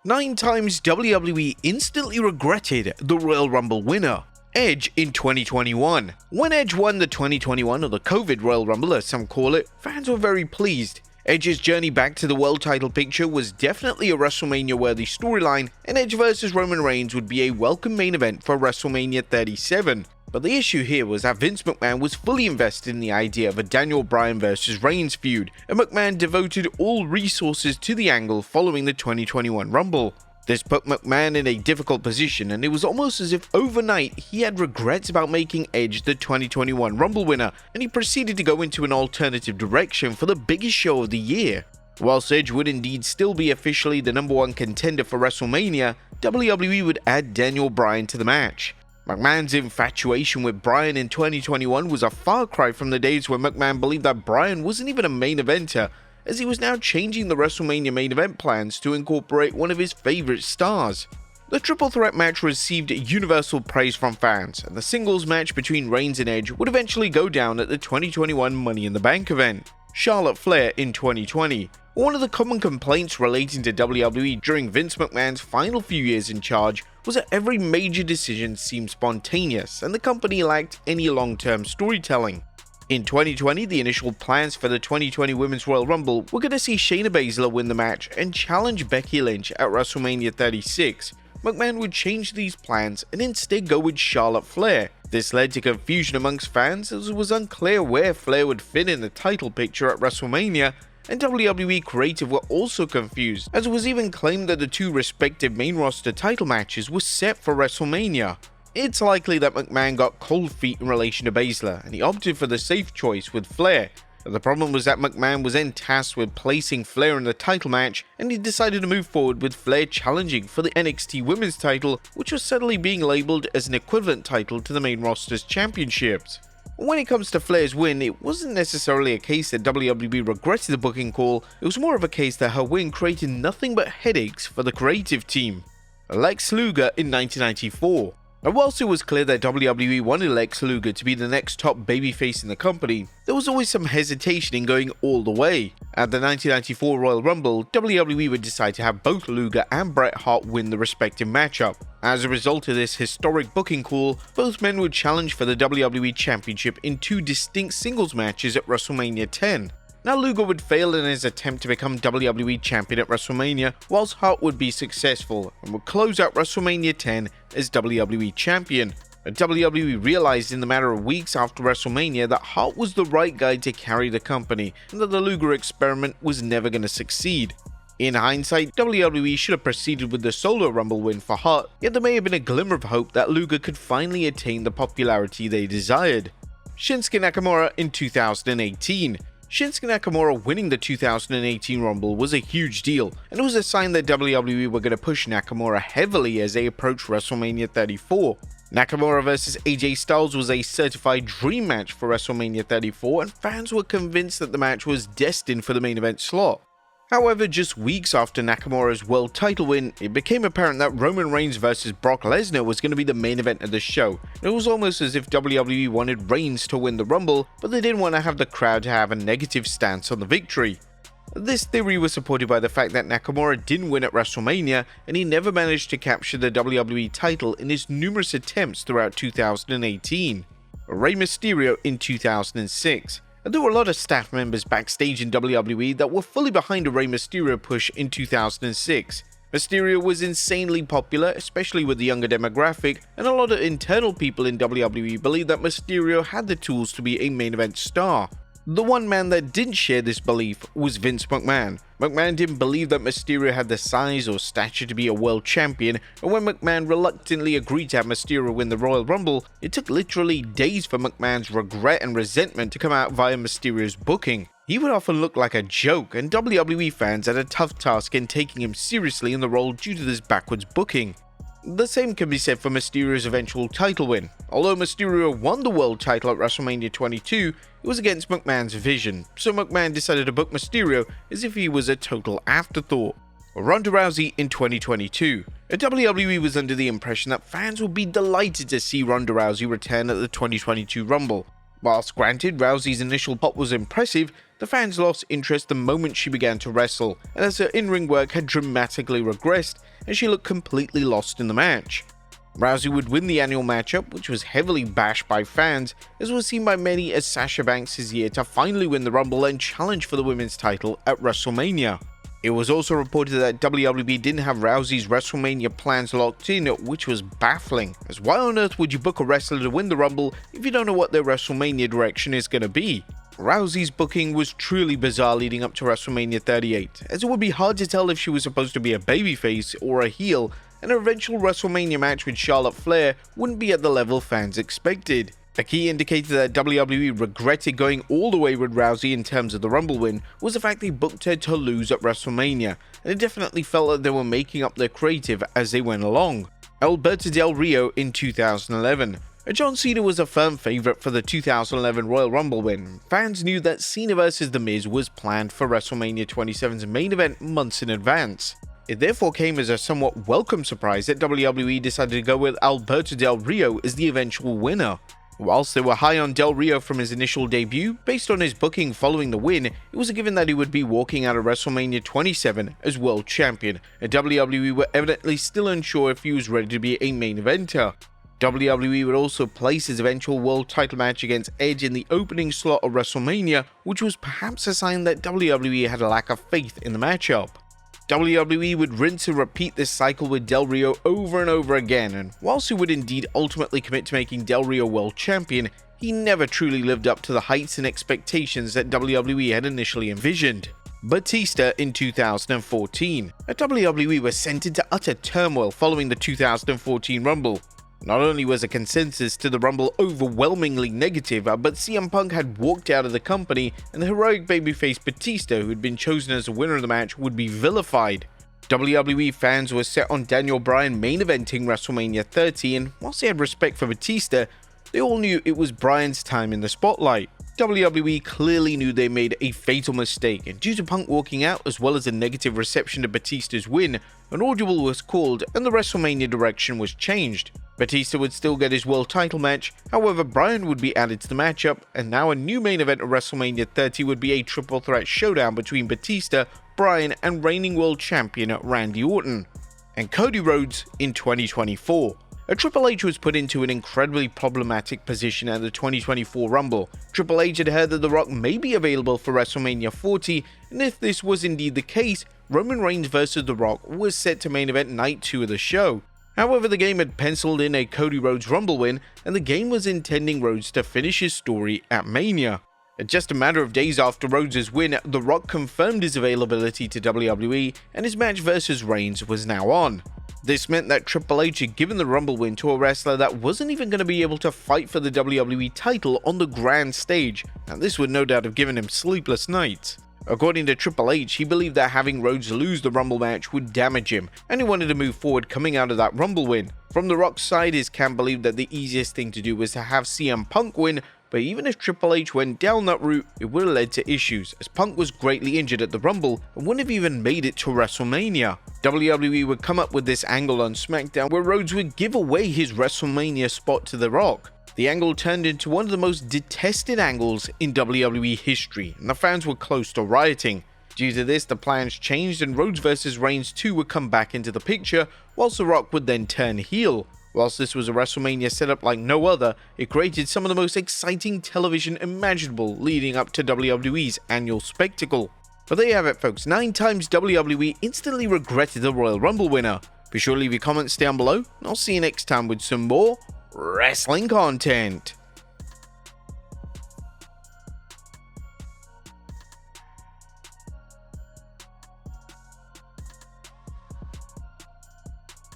9 times WWE instantly regretted the Royal Rumble winner. Edge in 2021. When Edge won the 2021 or the COVID Royal Rumble as some call it, fans were very pleased. Edge's journey back to the world title picture was definitely a WrestleMania-worthy storyline, and Edge vs Roman Reigns would be a welcome main event for WrestleMania 37. But the issue here was that Vince McMahon was fully invested in the idea of a Daniel Bryan vs Reigns feud, and McMahon devoted all resources to the angle following the 2021 Rumble. This put McMahon in a difficult position, and it was almost as if overnight he had regrets about making Edge the 2021 Rumble winner, and he proceeded to go into an alternative direction for the biggest show of the year. Whilst Edge would indeed still be officially the #1 contender for WrestleMania, WWE would add Daniel Bryan to the match. McMahon's infatuation with Bryan in 2021 was a far cry from the days when McMahon believed that Bryan wasn't even a main eventer, as he was now changing the WrestleMania main event plans to incorporate one of his favorite stars. The triple threat match received universal praise from fans, and the singles match between Reigns and Edge would eventually go down at the 2021 Money in the Bank event. Charlotte Flair in 2020. One of the common complaints relating to WWE during Vince McMahon's final few years in charge was that every major decision seemed spontaneous, and the company lacked any long-term storytelling. In 2020, the initial plans for the 2020 Women's Royal Rumble were going to see Shayna Baszler win the match and challenge Becky Lynch at WrestleMania 36. McMahon would change these plans and instead go with Charlotte Flair. This led to confusion amongst fans, as it was unclear where Flair would fit in the title picture at WrestleMania, and WWE creative were also confused, as it was even claimed that the two respective main roster title matches were set for WrestleMania. It's likely that McMahon got cold feet in relation to Baszler, and he opted for the safe choice with Flair. But the problem was that McMahon was then tasked with placing Flair in the title match, and he decided to move forward with Flair challenging for the NXT Women's title, which was suddenly being labeled as an equivalent title to the main roster's championships. When it comes to Flair's win, it wasn't necessarily a case that WWE regretted the booking call, it was more of a case that her win created nothing but headaches for the creative team. Lex Luger in 1994. And whilst it was clear that WWE wanted Lex Luger to be the next top babyface in the company, there was always some hesitation in going all the way. At the 1994 Royal Rumble, WWE would decide to have both Luger and Bret Hart win the respective matchup. As a result of this historic booking call, both men would challenge for the WWE Championship in 2 distinct singles matches at WrestleMania 10. Now Luger would fail in his attempt to become WWE Champion at WrestleMania, whilst Hart would be successful and would close out WrestleMania 10 as WWE Champion. But WWE realized in the matter of weeks after WrestleMania that Hart was the right guy to carry the company, and that the Luger experiment was never going to succeed. In hindsight, WWE should have proceeded with the solo Rumble win for Hart, yet there may have been a glimmer of hope that Luger could finally attain the popularity they desired. Shinsuke Nakamura in 2018. Shinsuke Nakamura winning the 2018 Rumble was a huge deal, and it was a sign that WWE were going to push Nakamura heavily as they approached WrestleMania 34. Nakamura vs AJ Styles was a certified dream match for WrestleMania 34, and fans were convinced that the match was destined for the main event slot. However, just weeks after Nakamura's world title win, it became apparent that Roman Reigns vs Brock Lesnar was going to be the main event of the show. It was almost as if WWE wanted Reigns to win the Rumble, but they didn't want to have the crowd to have a negative stance on the victory. This theory was supported by the fact that Nakamura didn't win at WrestleMania, and he never managed to capture the WWE title in his numerous attempts throughout 2018. Rey Mysterio in 2006. There were a lot of staff members backstage in WWE that were fully behind a Rey Mysterio push in 2006. Mysterio was insanely popular, especially with the younger demographic, and a lot of internal people in WWE believed that Mysterio had the tools to be a main event star. The one man that didn't share this belief was Vince McMahon. McMahon didn't believe that Mysterio had the size or stature to be a world champion, and when McMahon reluctantly agreed to have Mysterio win the Royal Rumble, it took literally days for McMahon's regret and resentment to come out via Mysterio's booking. He would often look like a joke, and WWE fans had a tough task in taking him seriously in the role due to this backwards booking. The same can be said for Mysterio's eventual title win. Although Mysterio won the world title at WrestleMania 22, it was against McMahon's vision, so McMahon decided to book Mysterio as if he was a total afterthought. Ronda Rousey in 2022. WWE was under the impression that fans would be delighted to see Ronda Rousey return at the 2022 Rumble. Whilst granted Rousey's initial pop was impressive, the fans lost interest the moment she began to wrestle, and as her in-ring work had dramatically regressed, and she looked completely lost in the match. Rousey would win the annual matchup, which was heavily bashed by fans, as was seen by many as Sasha Banks' year to finally win the Rumble and challenge for the women's title at WrestleMania. It was also reported that WWE didn't have Rousey's WrestleMania plans locked in, which was baffling, as why on earth would you book a wrestler to win the Rumble if you don't know what their WrestleMania direction is going to be? Rousey's booking was truly bizarre leading up to WrestleMania 38, as it would be hard to tell if she was supposed to be a babyface or a heel, and her eventual WrestleMania match with Charlotte Flair wouldn't be at the level fans expected. A key indicator that WWE regretted going all the way with Rousey in terms of the Rumble win was the fact they booked her to lose at WrestleMania, and it definitely felt that they were making up their creative as they went along. Alberto Del Rio in 2011. John Cena was a firm favourite for the 2011 Royal Rumble win. Fans knew that Cena vs The Miz was planned for WrestleMania 27's main event months in advance. It therefore came as a somewhat welcome surprise that WWE decided to go with Alberto Del Rio as the eventual winner. Whilst they were high on Del Rio from his initial debut, based on his booking following the win, it was a given that he would be walking out of WrestleMania 27 as world champion, and WWE were evidently still unsure if he was ready to be a main eventer. WWE would also place his eventual world title match against Edge in the opening slot of WrestleMania, which was perhaps a sign that WWE had a lack of faith in the matchup. WWE would rinse and repeat this cycle with Del Rio over and over again, and whilst he would indeed ultimately commit to making Del Rio world champion, he never truly lived up to the heights and expectations that WWE had initially envisioned. Batista in 2014. WWE was sent into utter turmoil following the 2014 Rumble. Not only was a consensus to the Rumble overwhelmingly negative, but CM Punk had walked out of the company, and the heroic babyface Batista, who had been chosen as the winner of the match, would be vilified. WWE fans were set on Daniel Bryan main eventing WrestleMania 30, and whilst they had respect for Batista, they all knew it was Bryan's time in the spotlight. WWE clearly knew they made a fatal mistake, and due to Punk walking out as well as a negative reception to Batista's win, an audible was called and the WrestleMania direction was changed. Batista would still get his world title match, however Bryan would be added to the matchup, and now a new main event of WrestleMania 30 would be a triple threat showdown between Batista, Bryan and reigning world champion Randy Orton. And Cody Rhodes in 2024. Triple H was put into an incredibly problematic position at the 2024 Rumble. Triple H had heard that The Rock may be available for WrestleMania 40, and if this was indeed the case, Roman Reigns vs The Rock was set to main event night 2 of the show. However, the game had penciled in a Cody Rhodes Rumble win, and the game was intending Rhodes to finish his story at Mania. Just a matter of days after Rhodes' win, The Rock confirmed his availability to WWE, and his match versus Reigns was now on. This meant that Triple H had given the Rumble win to a wrestler that wasn't even going to be able to fight for the WWE title on the grand stage, and this would no doubt have given him sleepless nights. According to Triple H, he believed that having Rhodes lose the Rumble match would damage him, and he wanted to move forward coming out of that Rumble win. From The Rock's side, his camp believed that the easiest thing to do was to have CM Punk win, but even if Triple H went down that route, it would have led to issues, as Punk was greatly injured at the Rumble and wouldn't have even made it to WrestleMania. WWE would come up with this angle on SmackDown where Rhodes would give away his WrestleMania spot to The Rock. The angle turned into one of the most detested angles in WWE history, and the fans were close to rioting. Due to this, the plans changed and Rhodes vs Reigns 2 would come back into the picture, whilst The Rock would then turn heel. Whilst this was a WrestleMania setup like no other, it created some of the most exciting television imaginable leading up to WWE's annual spectacle. But there you have it folks, 9 times WWE instantly regretted the Royal Rumble winner. Be sure to leave your comments down below, and I'll see you next time with some more wrestling content.